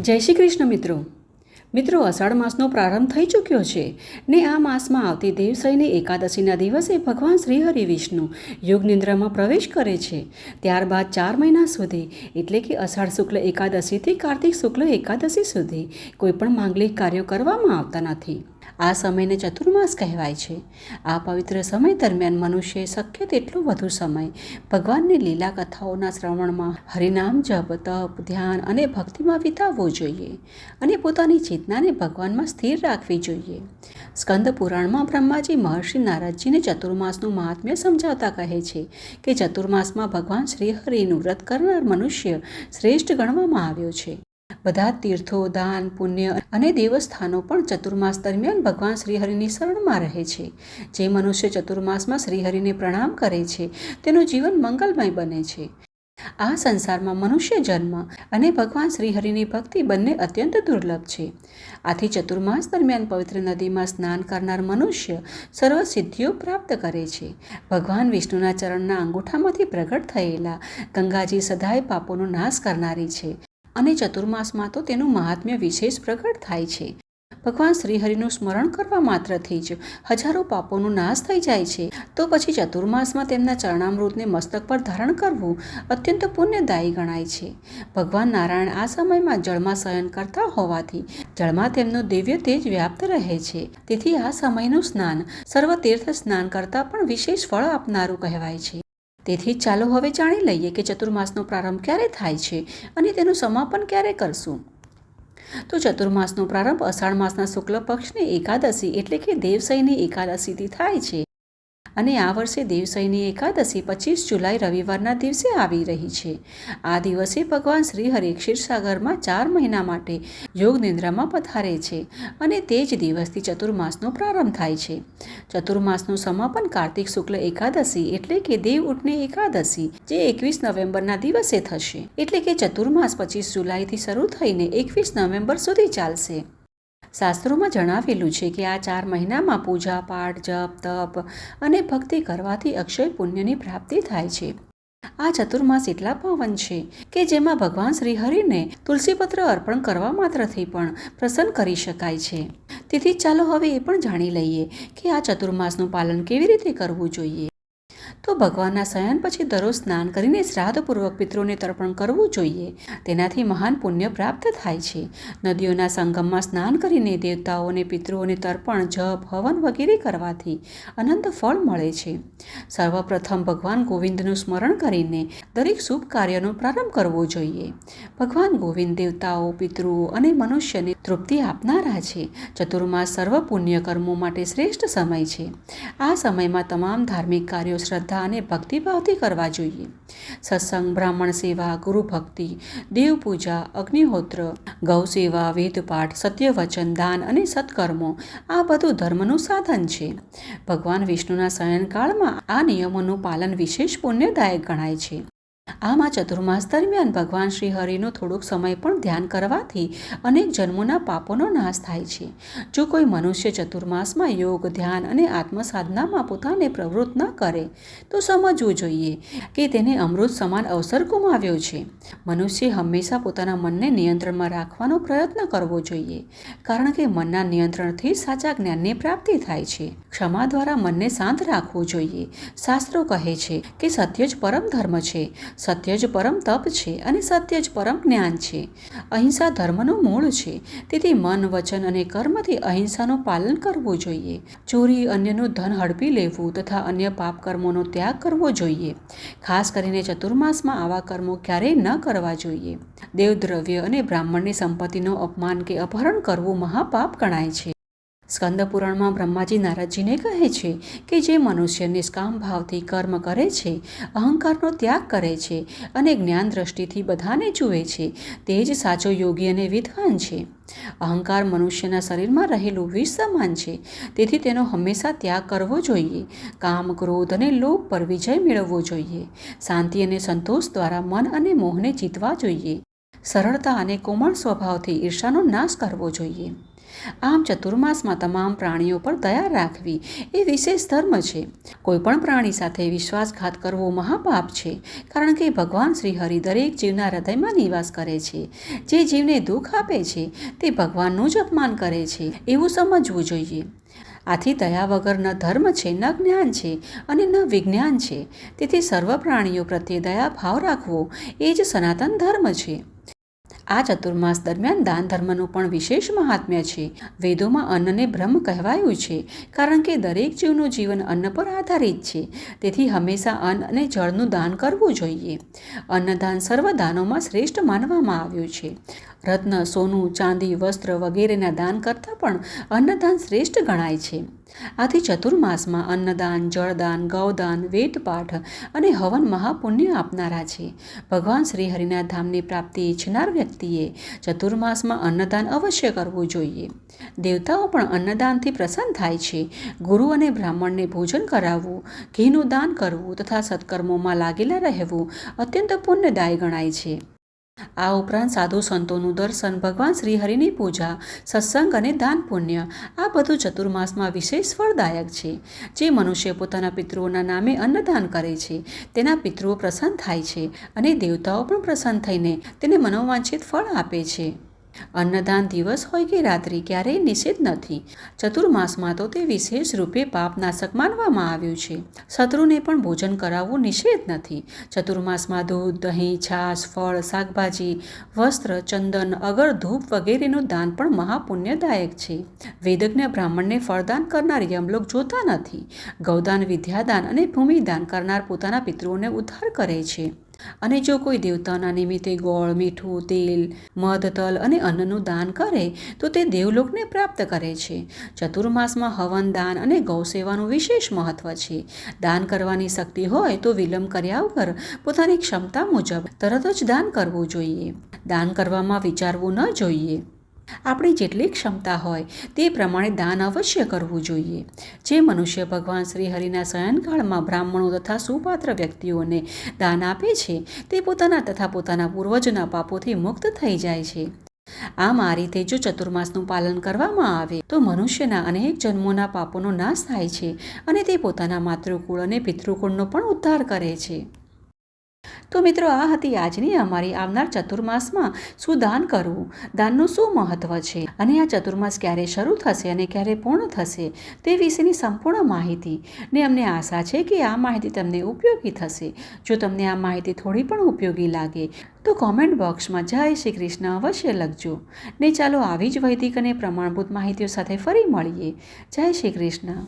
જય શ્રી કૃષ્ણ મિત્રો અષાઢ માસનો પ્રારંભ થઈ ચૂક્યો છે ને આ માસમાં આવતી દેવશયની એકાદશીના દિવસે ભગવાન શ્રી હરિ વિષ્ણુ યોગ નિંદ્રામાં પ્રવેશ કરે છે। ત્યારબાદ 4 મહિના સુધી એટલે કે અષાઢ શુક્લ એકાદશીથી કાર્તિક શુક્લ એકાદશી સુધી કોઈપણ માંગલિક કાર્યો કરવામાં આવતા નથી। આ સમયને ચતુર્માસ કહેવાય છે। આ પવિત્ર સમય દરમિયાન મનુષ્યએ શક્ય તેટલો વધુ સમય ભગવાનની લીલા કથાઓના શ્રવણમાં, હરિનામ જપ, તપ, ધ્યાન અને ભક્તિમાં વિતાવવો જોઈએ અને પોતાની ચેતનાને ભગવાનમાં સ્થિર રાખવી જોઈએ। સ્કંદ પુરાણમાં બ્રહ્માજી મહર્ષિ નારદજીને ચતુર્માસનું મહાત્મ્ય સમજાવતા કહે છે કે ચતુર્માસમાં ભગવાન શ્રી હરિનું વ્રત કરનાર મનુષ્ય શ્રેષ્ઠ ગણવામાં આવ્યો છે। બધા તીર્થો, દાન, પુણ્ય અને દેવસ્થાનો પણ ચતુર્માસ દરમિયાન ભગવાન શ્રીહરિની શરણમાં રહે છે। જે મનુષ્ય ચતુર્માસમાં શ્રીહરિને પ્રણામ કરે છે તેનું જીવન મંગલમય બને છે। આ સંસારમાં મનુષ્ય જન્મ અને ભગવાન શ્રીહરિની ભક્તિ બંને અત્યંત દુર્લભ છે। આથી ચતુર્માસ દરમિયાન પવિત્ર નદીમાં સ્નાન કરનાર મનુષ્ય સર્વ સિદ્ધિઓ પ્રાપ્ત કરે છે। ભગવાન વિષ્ણુના ચરણના અંગૂઠામાંથી પ્રગટ થયેલા ગંગાજી સદાય પાપોનો નાશ કરનારી છે અને ચતુર્માસમાં તો તેનું મહાત્મ્ય વિશેષ પ્રગટ થાય છે। ભગવાન શ્રીહરિનું સ્મરણ કરવા માત્રથી જ હજારો પાપોનો નાશ થઈ જાય છે, તો પછી ચતુર્માસમાં તેમના ચરણામૃતને મસ્તક પર ધારણ કરવું અત્યંત પુણ્યદાયી ગણાય છે। ભગવાન નારાયણ આ સમયમાં જળમાં શયન કરતા હોવાથી જળમાં તેમનું દિવ્ય તેજ વ્યાપ્ત રહે છે। તેથી આ સમયનું સ્નાન સર્વ તીર્થ સ્નાન કરતાં પણ વિશેષ ફળ આપનારું કહેવાય છે। તેથી ચાલો હવે જાણી લઈએ કે ચતુર્માસનો પ્રારંભ ક્યારે થાય છે અને તેનું સમાપન ક્યારે કરશું। તો ચતુર્માસનો પ્રારંભ અષાઢ માસના શુક્લ પક્ષની એકાદશી એટલે કે દેવશયની એકાદશીથી થાય છે અને આ વર્ષે દેવશયની એકાદશી 25 જુલાઈ રવિવારના દિવસે આવી રહી છે। આ દિવસે ભગવાન શ્રી હરિ ક્ષીરસાગરમાં 4 મહિના માટે યોગ નિંદ્રામાં પધારે છે અને તે જ દિવસથી ચતુર્માસનો પ્રારંભ થાય છે। ચતુર્માસનું સમાપન કાર્તિક શુક્લ એકાદશી એટલે કે દેવ ઉઠની એકાદશી જે 21 નવેમ્બરના દિવસે થશે। એટલે કે ચતુર્માસ 25 જુલાઈથી શરૂ થઈને 21 નવેમ્બર સુધી ચાલશે। શાસ્ત્રોમાં જણાવેલું છે કે આ 4 મહિનામાં પૂજા પાઠ, જપ, તપ અને ભક્તિ કરવાથી અક્ષય પુણ્યની પ્રાપ્તિ થાય છે। આ ચતુર્માસ એટલા પાવન છે કે જેમાં ભગવાન શ્રી હરિને તુલસીપત્ર અર્પણ કરવા માત્રથી પણ પ્રસન્ન કરી શકાય છે। તેથી ચાલો હવે એ પણ જાણી લઈએ કે આ ચતુર્માસનું પાલન કેવી રીતે કરવું જોઈએ। તો ભગવાનના શયન પછી દરરોજ સ્નાન કરીને શ્રાદ્ધપૂર્વક પિતૃઓને તર્પણ કરવું જોઈએ। તેનાથી મહાન પુણ્ય પ્રાપ્ત થાય છે। નદીઓના સંગમમાં સ્નાન કરીને દેવતાઓને, પિતૃઓને તર્પણ, જપ, હવન વગેરે કરવાથી અનંત ફળ મળે છે। સર્વપ્રથમ ભગવાન ગોવિંદનું સ્મરણ કરીને દરેક શુભ કાર્યનો પ્રારંભ કરવો જોઈએ। ભગવાન ગોવિંદ દેવતાઓ, પિતૃઓ અને મનુષ્યને તૃપ્તિ આપનારા છે। ચતુર્માસ સર્વ પુણ્ય કર્મો માટે શ્રેષ્ઠ સમય છે। આ સમયમાં તમામ ધાર્મિક કાર્યો શ્રદ્ધા અને ભક્તિભાવથી કરવા જોઈએ। સત્સંગ, બ્રાહ્મણ સેવા, ગુરુ ભક્તિ, દેવ પૂજા, અગ્નિહોત્ર, ગૌ સેવા, વેદપાઠ, સત્યવચન, દાન અને સત્કર્મો આ બધું ધર્મનું સાધન છે। ભગવાન વિષ્ણુના શયનકાળમાં આ નિયમોનું પાલન વિશેષ પુણ્યદાયક ગણાય છે। આમાં ચતુર્માસ દરમિયાન ભગવાન શ્રી હરિનો થોડોક સમય પણ ધ્યાન કરવાથી અનેક જન્મોના પાપોનો નાશ થાય છે। જો કોઈ મનુષ્ય ચતુર્માસમાં યોગ, ધ્યાન અને આત્મસાધનામાં પોતાને પ્રવૃત્ત ન કરે તો સમજવું જોઈએ કે તેને અમૃત સમાન અવસર ગુમાવ્યો છે। મનુષ્ય હંમેશા પોતાના મનને નિયંત્રણમાં રાખવાનો પ્રયત્ન કરવો જોઈએ, કારણ કે મનના નિયંત્રણથી સાચા જ્ઞાનની પ્રાપ્તિ થાય છે। ક્ષમા દ્વારા મનને શાંત રાખવું જોઈએ। શાસ્ત્રો કહે છે કે સત્ય જ પરમ ધર્મ છે, સત્ય જ પરમ તપ છે અને સત્ય જ પરમ જ્ઞાન છે। અહિંસા ધર્મનું મૂળ છે। તેથી મન, વચન અને કર્મથી અહિંસાનું પાલન કરવું જોઈએ। ચોરી, અન્યનું ધન હડપી લેવું તથા અન્ય પાપ કર્મોનો ત્યાગ કરવો જોઈએ। ખાસ કરીને ચતુર્માસમાં આવા કર્મો ક્યારેય ન કરવા જોઈએ। દેવદ્રવ્ય અને બ્રાહ્મણની સંપત્તિનું અપમાન કે અપહરણ કરવું મહાપાપ ગણાય છે। સ્કંદ પુરાણમાં બ્રહ્માજી નારદજીને કહે છે કે જે મનુષ્ય નિષ્કામ ભાવથી કર્મ કરે છે, અહંકારનો ત્યાગ કરે છે અને જ્ઞાન દ્રષ્ટિથી બધાને જુએ છે, તે જ સાચો યોગી અને વિદ્વાન છે। અહંકાર મનુષ્યના શરીરમાં રહેલું વિષ સમાન છે, તેથી તેનો હંમેશા ત્યાગ કરવો જોઈએ। કામ, ક્રોધ અને લોભ પર વિજય મેળવવો જોઈએ। શાંતિ અને સંતોષ દ્વારા મન અને મોહને જીતવા જોઈએ। સરળતા અને કોમળ સ્વભાવથી ઈર્ષાનો નાશ કરવો જોઈએ। આમ ચતુર્માસમાં તમામ પ્રાણીઓ પર દયા રાખવી એ વિશેષ ધર્મ છે. કોઈપણ પ્રાણી સાથે વિશ્વાસઘાત કરવો મહાપાપ છે, કારણ કે ભગવાન શ્રી હરિ દરેક જીવના હૃદયમાં નિવાસ કરે છે. જે જીવને દુઃખ આપે છે તે ભગવાનનું જ અપમાન કરે છે એવું સમજવું જોઈએ. આથી દયા વગર ન ધર્મ છે, ન જ્ઞાન છે અને ન વિજ્ઞાન છે. તેથી સર્વ પ્રાણીઓ પ્રત્યે દયા ભાવ રાખવો એ જ સનાતન ધર્મ છે. આ ચતુર્માસ દરમિયાન દાન ધર્મનું પણ વિશેષ મહાત્મ્ય છે. વેદોમાં અન્નને બ્રહ્મ કહેવાયું છે, કારણ કે દરેક જીવનું જીવન અન્ન પર આધારિત છે. તેથી હંમેશા અન્ન અને જળનું દાન કરવું જોઈએ. અન્નદાન સર્વ દાનોમાં શ્રેષ્ઠ માનવામાં આવ્યું છે. રત્ન, સોનું, ચાંદી, વસ્ત્ર વગેરેના દાન કરતાં પણ અન્નદાન શ્રેષ્ઠ ગણાય છે. આથી ચતુર્માસમાં અન્નદાન, જળદાન, ગૌદાન, વેદપાઠ અને હવન મહાપુણ્ય આપનારા છે. ભગવાન શ્રીહરિના ધામની પ્રાપ્તિ ઈચ્છનાર વ્યક્તિએ ચતુર્માસમાં અન્નદાન અવશ્ય કરવું જોઈએ. દેવતાઓ પણ અન્નદાનથી પ્રસન્ન થાય છે. ગુરુ અને બ્રાહ્મણને ભોજન કરાવવું, ઘીનું દાન કરવું તથા સત્કર્મોમાં લાગેલા રહેવું અત્યંત પુણ્યદાયી ગણાય છે. આ ઉપરાંત સાધુ સંતોનું દર્શન, ભગવાન શ્રીહરિની પૂજા, સત્સંગ અને દાન પુણ્ય આ બધું ચતુર્માસમાં વિશેષ ફળદાયક છે. જે મનુષ્ય પોતાના પિતૃઓના નામે અન્નદાન કરે છે તેના પિતૃઓ પ્રસન્ન થાય છે અને દેવતાઓ પણ પ્રસન્ન થઈને તેને મનોવાંછિત ફળ આપે છે. અન્નદાન દિવસ હોય કે રાત્રિ ક્યારેય નિષેધ નથી. ચતુર્માસમાં તો તે વિશેષ રૂપે પાપનાશક માનવામાં આવ્યું છે. શત્રુને પણ ભોજન કરાવવું નિષેધ નથી. ચતુર્માસમાં દૂધ, દહીં, છાશ, ફળ, શાકભાજી, વસ્ત્ર, ચંદન, અગર, ધૂપ વગેરેનું દાન પણ મહાપુણ્યદાયક છે. વેદજ્ઞ બ્રાહ્મણને ફળદાન કરનાર યમલોક જોતા નથી. ગૌદાન, વિદ્યાદાન અને ભૂમિદાન કરનાર પોતાના પિતૃઓને ઉદ્ધાર કરે છે. અને જો કોઈ દેવતાના નિમિત્તે ગોળ, મીઠું, તેલ, મધ, તલ અને અન્નનું દાન કરે તો તે દેવલોકને પ્રાપ્ત કરે છે. ચતુર્માસમાં હવન, દાન અને ગૌસેવાનું વિશેષ મહત્વ છે. દાન કરવાની શક્તિ હોય તો વિલંબ કર્યા વગર પોતાની ક્ષમતા મુજબ તરત જ દાન કરવું જોઈએ. દાન કરવામાં વિચારવું ન જોઈએ. આપણી જેટલી ક્ષમતા હોય તે પ્રમાણે દાન અવશ્ય કરવું જોઈએ. જે મનુષ્ય ભગવાન શ્રીહરિના શયનકાળમાં બ્રાહ્મણો તથા સુપાત્ર વ્યક્તિઓને દાન આપે છે તે પોતાના તથા પોતાના પૂર્વજોના પાપોથી મુક્ત થઈ જાય છે. આમ આ રીતે જો ચતુર્માસનું પાલન કરવામાં આવે તો મનુષ્યના અનેક જન્મોના પાપોનો નાશ થાય છે અને તે પોતાના માતૃકુળ અને પિતૃકુળનો પણ ઉદ્ધાર કરે છે. તો મિત્રો, આ હતી આજની અમારી આવનાર ચતુર્માસમાં શું દાન કરવું, દાનનું શું મહત્વ છે અને આ ચતુર્માસ ક્યારે શરૂ થશે અને ક્યારે પૂર્ણ થશે તે વિશેની સંપૂર્ણ માહિતી. ને અમને આશા છે કે આ માહિતી તમને ઉપયોગી થશે. જો તમને આ માહિતી થોડી પણ ઉપયોગી લાગે તો કોમેન્ટ બોક્સમાં જય શ્રી કૃષ્ણ અવશ્ય લખજો. ને ચાલો આવી જ વૈદિક અને પ્રમાણભૂત માહિતીઓ સાથે ફરી મળીએ. જય શ્રી કૃષ્ણ.